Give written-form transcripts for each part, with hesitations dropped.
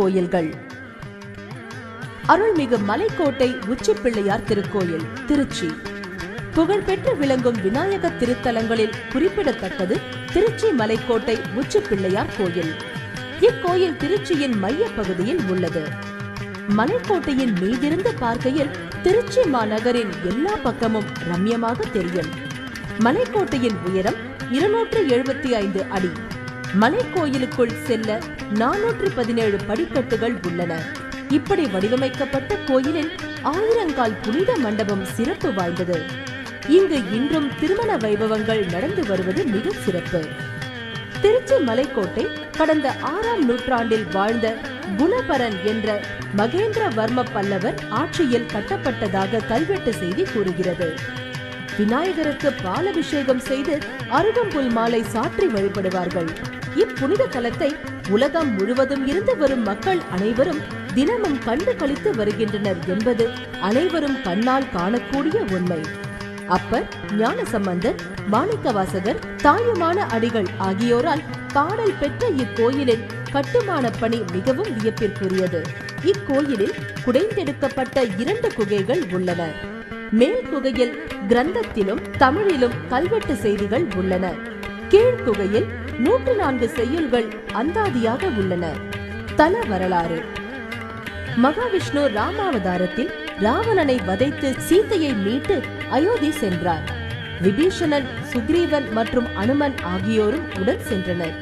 திருக்கோயில்கள். அருள்மிகு மலைக்கோட்டை உச்சிப்பிள்ளையார் திருக்கோயில், திருச்சி. புகழ்பெற்று விளங்கும் விநாயக திருத்தலங்களில் குறிப்பிடத்தக்கது திருச்சி மலைக்கோட்டை உச்சிப்பிள்ளையார் கோயில். இக்கோயில் திருச்சியின் மைய பகுதியில் உள்ளது. மலைக்கோட்டையின் மீதிருந்து பார்க்கையில் திருச்சி மாநகரின் எல்லா பக்கமும் ரம்யமாக தெரியும். மலைக்கோட்டையின் உயரம் 275 அடி. மலைக்கோயிலுக்குள் செல்ல 417 படிக்கட்டுகள் உள்ளன. இப்படி வடிவமைக்கப்பட்ட கோயிலில் 1000 கால் புனித மண்டபம் சிறப்பு வாய்ந்தது. இங்கு இன்றும் திருமண வைபவங்கள் நடந்து வருவது மிக சிறப்பு. திருச்சி மலைக்கோட்டை கடந்த 6ஆம் நூற்றாண்டில் வாழ்ந்த குணபரன் என்ற மகேந்திரவர்ம பல்லவர் ஆட்சியில் கட்டப்பட்டதாக கல்வெட்டு செய்தி கூறுகிறது. விநாயகருக்கு பாலபிஷேகம் செய்து அருகம்புல் மாலை சாற்றி வழிபடுவார்கள். இப்புனித தலத்தை உலகம் முழுவதும் இருந்து வரும் மக்கள் அனைவரும் தினமும் கண்டு கழித்து வருகின்றனர் என்பது அனைவரும் கண்ணால் காணக்கூடிய உண்மை. அப்பர், ஞானசம்பந்தர், மாணிக்கவாசகர், தாயுமான அடிகள் ஆகியோரால் பாடல் பெற்ற இக்கோயிலின் கட்டுமான பணி மிகவும் வியப்பிற்குரியது. இக்கோயிலில் குடைந்தெடுக்கப்பட்ட 2 குகைகள் உள்ளன. மேல் குகையில் கிரந்தத்திலும் தமிழிலும் கல்வெட்டு செய்திகள் உள்ளன. கீழ்குகையில் 104 செய்யுள்கள் அந்தாதியாக உள்ளன. தல வரலாறு. மகாவிஷ்ணு ராமாவதாரத்தில் ராவணனை வதைத்து சீதையை மீட்டு அயோத்தி சென்றார். விபீஷணன், சுக்ரீவன் மற்றும் அனுமன் ஆகியோரும் உடன் சென்றனர்.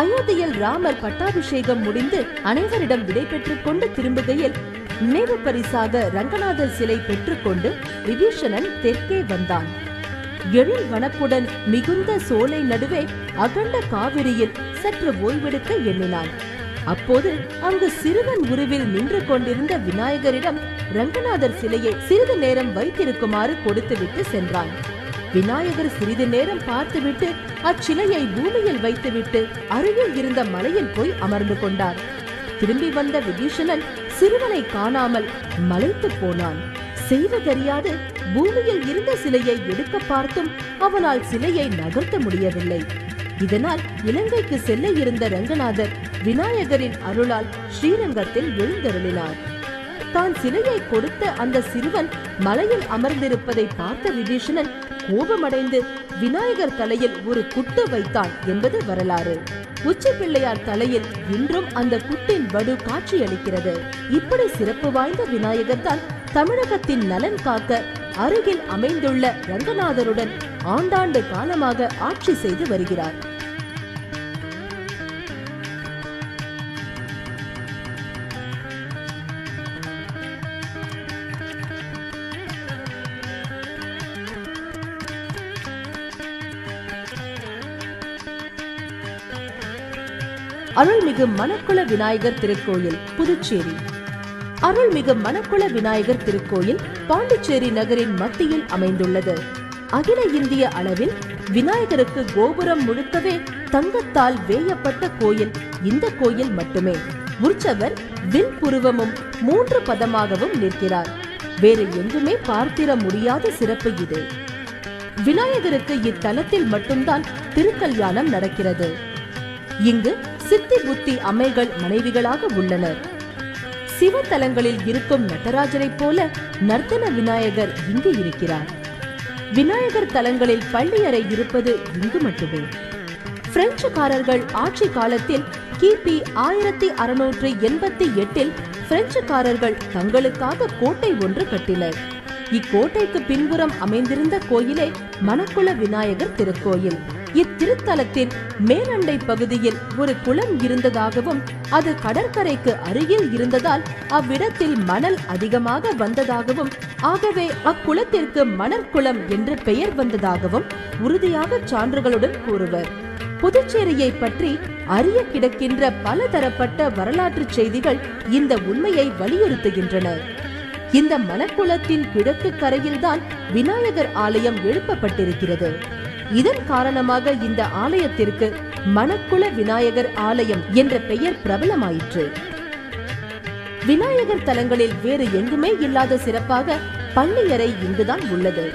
அயோத்தியில் ராமர் பட்டாபிஷேகம் முடிந்து அனைவரிடம் விடை பெற்றுக் கொண்டு திரும்புகையில் நினைவு பரிசாக ரங்கநாதர் சிலை பெற்றுக்கொண்டு விபீஷணன் தெற்கே வந்தான். எழில் வனப்புடன் மிகுந்த சோலை நடுவே அகண்ட காவிரியில் சற்று ஓய்வெடுக்க எண்ணினான். அப்போது அங்கு சிறுவன் உருவில் நின்று கொண்டிருந்த விநாயகரிடம் ரங்கநாதர் சிலையை சிறிது நேரம் வைத்திருக்குமாறு கொடுத்துவிட்டு சென்றான். விநாயகர் சிறிது நேரம் பார்த்துவிட்டு அச்சிலையை பூமியில் வைத்துவிட்டு அருகில் இருந்த மலையில் போய் அமர்ந்து கொண்டார். திரும்பி வந்த விபீஷணன் சிறுவனை காணாமல் மலைத்து போனான். செய்வதறியாது பூமியில் இருந்த சிலையை எடுக்க பார்த்தும் அவனால் சிலையை நகர்த்த முடியவில்லை. இதனால் இலங்கைக்கு செல்ல இருந்த ரங்கநாதர் விநாயகரின் அருளால் ஸ்ரீரங்கத்தில் எழுந்தருளினார். தான் சிலையை கொடுத்த அந்த சிறுவன் மலையில் அமர்ந்திருப்பதை பார்த்த விபீஷணன் கோபமடைந்து விநாயகர் தலையில் ஒரு குட்டு வைத்தான் என்பது வரலாறு. உச்சிப்பிள்ளையார் தலையில் இன்றும் அந்த குட்டின் வடு காட்சியளிக்கிறது. இப்படி சிறப்பு வாய்ந்த விநாயகர் தான் தமிழகத்தின் நலன் காக்க அருகில் அமைந்துள்ள ரங்கநாதருடன் ஆண்டாண்டு காலமாக ஆட்சி செய்து வருகிறார். அருள்மிகு மணக்குள விநாயகர் திருக்கோயில், புதுச்சேரி. அருள்மிகு மணக்குள விநாயகர் திருக்கோயில் பாண்டிச்சேரி நகரின் மத்தியில் அமைந்துள்ளது. அகில இந்திய அளவில் விநாயகருக்கு கோபுரம் முழுக்கவே தங்கத்தால் வேயப்பட்ட கோயில் இந்த கோயில் மட்டுமே. உற்சவர் வில் புருவமும் 3 பதமாகவும் நிற்கிறார். வேறு எங்குமே பார்த்திட முடியாத சிறப்பு இது. விநாயகருக்கு இத்தலத்தில் மட்டும்தான் திருக்கல்யாணம் நடக்கிறது. இங்கு சித்தி புத்தி அம்மைகள் மனைவிகளாக உள்ளனர். சிவத்தலங்களில் இருக்கும் நடராஜரை போல நர்த்தன விநாயகர் இங்கு இருக்கிறார். விநாயகர் தலங்களில் பள்ளியறை இருப்பது இங்கு மட்டுமே. பிரெஞ்சுக்காரர்கள் ஆட்சி காலத்தில் கிபி 1688 பிரெஞ்சுக்காரர்கள் தங்களுக்காக கோட்டை ஒன்று கட்டினர். இக்கோட்டைக்கு பின்புறம் அமைந்திருந்த கோயிலே மணக்குள விநாயகர் திருக்கோயில். இத்திருத்தலத்தின் மேலண்டை பகுதியில் ஒரு குளம் இருந்ததாகவும் அது கடற்கரைக்கு அருகில் இருந்ததால் அவ்விடத்தில் மணல் அதிகமாக வந்ததாகவும் ஆகவே அக்குளத்திற்கு மணற்குளம் என்று பெயர் வந்ததாகவும் உறுதியாக சான்றுகளுடன் கூறுவர். புதுச்சேரியை பற்றி அறிய கிடக்கின்ற பல தரப்பட்ட வரலாற்று செய்திகள் இந்த உண்மையை வலியுறுத்துகின்றன. இந்த மணக்குளத்தின் கிழக்கு கரையில்தான் விநாயகர் ஆலயம் எழுப்பப்பட்டிருக்கிறது. இதன் காரணமாக இந்த ஆலயத்திற்கு மணக்குள விநாயகர் ஆலயம் என்ற பெயர் பிரபலமாயிற்று. விநாயகர் தலங்களில் வேறு எங்குமே இல்லாத சிறப்பாக பள்ளியறை இங்குதான் உள்ளது.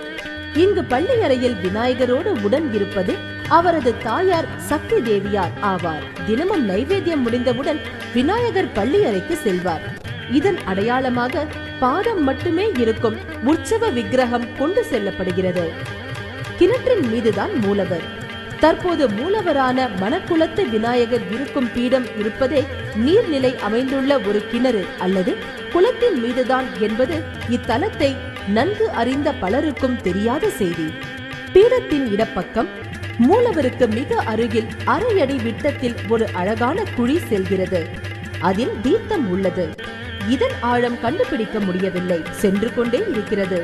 இங்கு பள்ளியறையில் விநாயகரோடு உடன் இருப்பது அவரது தாயார் சக்தி தேவியார் ஆவார். தினமும் நைவேத்தியம் முடிந்தவுடன் விநாயகர் பள்ளி அறைக்கு செல்வார். இதன் அடையாளமாக பாதம் மட்டுமே இருக்கும் உற்சவ விக்கிரகம் கொண்டு செல்லப்படுகிறது. கிணற்றின் மீதுதான் மூலவர். தற்போது மூலவரான மணக்குளத்து விநாயகர் இருக்கும் பீடம் இருப்பதே நீர்நிலை அமைந்துள்ள ஒரு கிணறு அல்லது குளத்தின் மீதுதான் என்பது இத்தலத்தை நன்கு அறிந்த பலருக்கும் தெரியாத செய்தி. பீடத்தின் இடப்பக்கம் மூலவருக்கு மிக அருகில் அரை அடி விட்டத்தில் ஒரு அழகான குழி செல்கிறது. அதில் தீர்த்தம் உள்ளது. இதன் ஆழம் கண்டுபிடிக்க முடியவில்லை, சென்று கொண்டே இருக்கிறது.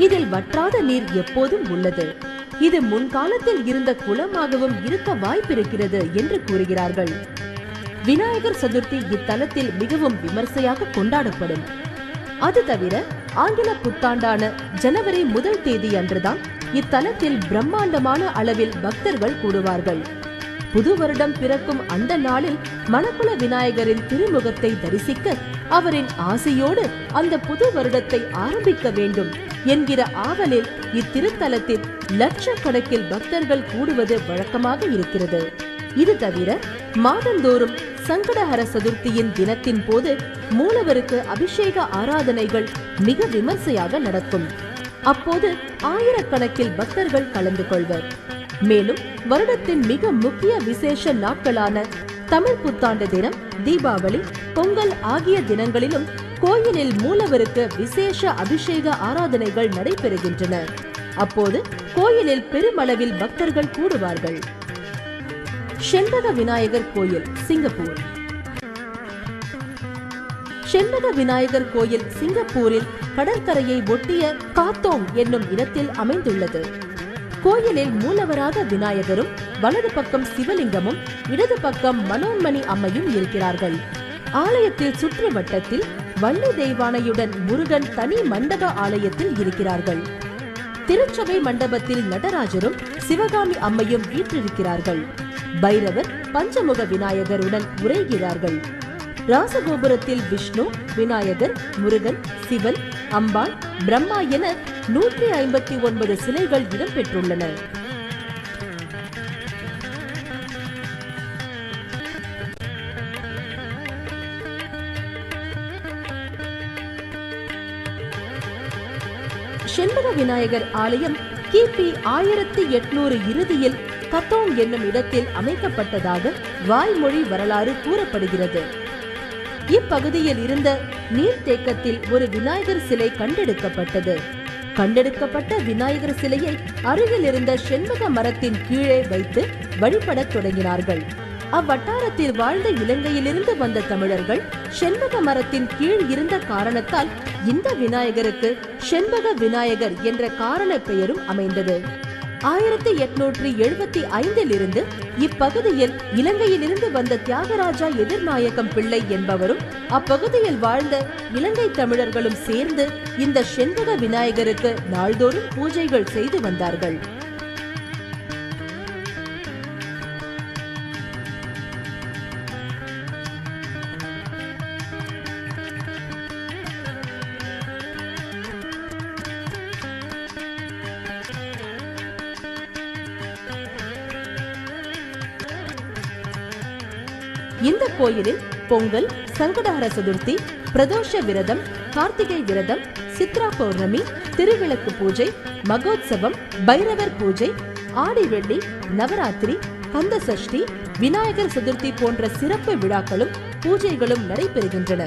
இதில் வற்றாத நீர் எப்போதும் உள்ளது. இது முன்காலத்தில் இருந்த குளமாகவும் இருக்க வாய்ப்பிருக்கிறது என்று கூறுகிறார்கள். விநாயகர் சதுர்த்தி இத்தலத்தில் மிகவும் விமர்சையாக கொண்டாடப்படும். அது தவிர ஆங்கில புத்தாண்டான ஜனவரி 1 தேதி அன்றுதான் இத்தலத்தில் பிரம்மாண்டமான அளவில் பக்தர்கள் கூடுவார்கள். புது வருடம் பிறக்கும் அந்த நாளில் மணக்குள விநாயகரின் திருமுகத்தை தரிசிக்க அவரின் ஆசையோடு அந்த புது வருடத்தை ஆரம்பிக்க வேண்டும் என்கிற ஆவலில் இத்திருத்தலத்தில் லட்சக்கணக்கில் பக்தர்கள் கூடுவது வழக்கமாக இருக்கிறது. இது தவிர மாதந்தோறும் சங்கடஹர சதுர்த்தியின் தினத்தின் போது மூலவருக்கு அபிஷேக ஆராதனைகள் மிக விமர்சையாக நடக்கும். அப்போது ஆயிரக்கணக்கில் பக்தர்கள் கலந்து கொள்வர். மேலும் வருடத்தின் மிக முக்கிய விசேஷ நாட்களான தமிழ் புத்தாண்டு தினம், தீபாவளி, பொங்கல் ஆகிய தினங்களிலும் கோயிலில் மூலவருக்கு விசேஷ அபிஷேக ஆராதனைகள் நடைபெறுகின்றன. அப்போது கோயிலில் பெருமளவில் பக்தர்கள் கூடுவார்கள். செண்பக விநாயகர் கோயில், சிங்கப்பூர். செண்பக விநாயகர் கோயில் சிங்கப்பூரில் கடற்கரையை ஒட்டிய காத்தோங் என்னும் இடத்தில் அமைந்துள்ளது. கோயிலில் மூலவராக விநாயகரும், வலது பக்கம் சிவலிங்கமும், இடது பக்கம் மனோன்மணி அம்மையும் இருக்கிறார்கள். ஆலயத்தில் சுற்று வட்டத்தில் வள்ளி தெய்வானையுடன் முருகன் தனி மண்டப ஆலயத்தில் இருக்கிறார்கள். திருச்சபை மண்டபத்தில் நடராஜரும் சிவகாமி அம்மையும் வீற்றிருக்கிறார்கள். பைரவர் பஞ்சமுக விநாயகருடன் உரைகிறார்கள். ராசகோபுரத்தில் விஷ்ணு, விநாயகர், முருகன், சிவன், அம்பாள், பிரம்மா என 159 சிலைகள் இடம்பெற்றுள்ளன. செண்பக விநாயகர் ஆலயம் கிபி 1800 இறுதியில் கத்தோங் என்னும் இடத்தில் அமைக்கப்பட்டதாக வாய்மொழி வரலாறு கூறப்படுகிறது. இப்பகுதியில் இருந்த நீர்த்தேக்கத்தில் ஒரு விநாயகர் சிலை கண்டெடுக்கப்பட்டது. கண்டெடுக்கப்பட்ட விநாயகர் சிலையை அருகில் இருந்த செண்பக மரத்தின் கீழே வைத்து வழிபட தொடங்கினார்கள். அவ்வட்டாரத்தில் வாழ்ந்த இலங்கையிலிருந்து வந்த தமிழர்கள் செண்பக மரத்தின் கீழ் இருந்த காரணத்தால் இந்த விநாயகருக்கு செண்பக விநாயகர் என்ற காரண பெயரும் அமைந்தது. 1875 இருந்து இப்பகுதியில் இலங்கையிலிருந்து வந்த தியாகராஜா எதிர்நாயகம் பிள்ளை என்பவரும் அப்பகுதியில் வாழ்ந்த இலங்கை தமிழர்களும் சேர்ந்து இந்த செண்பக விநாயகருக்கு நாள்தோறும் பூஜைகள் செய்து வந்தார்கள். இந்த கோயிலில் பொங்கல், சங்கடஹர சதுர்த்தி, பிரதோஷ விரதம், கார்த்திகை விரதம், சித்ரா பௌர்ணமி, திருவிளக்கு பூஜை, மகோத்சவம், பைரவர் பூஜை, ஆடி வெள்ளி, நவராத்திரி, கந்த சஷ்டி, விநாயகர் சதுர்த்தி போன்ற சிறப்பு விழாக்களும் பூஜைகளும் நடைபெறுகின்றன.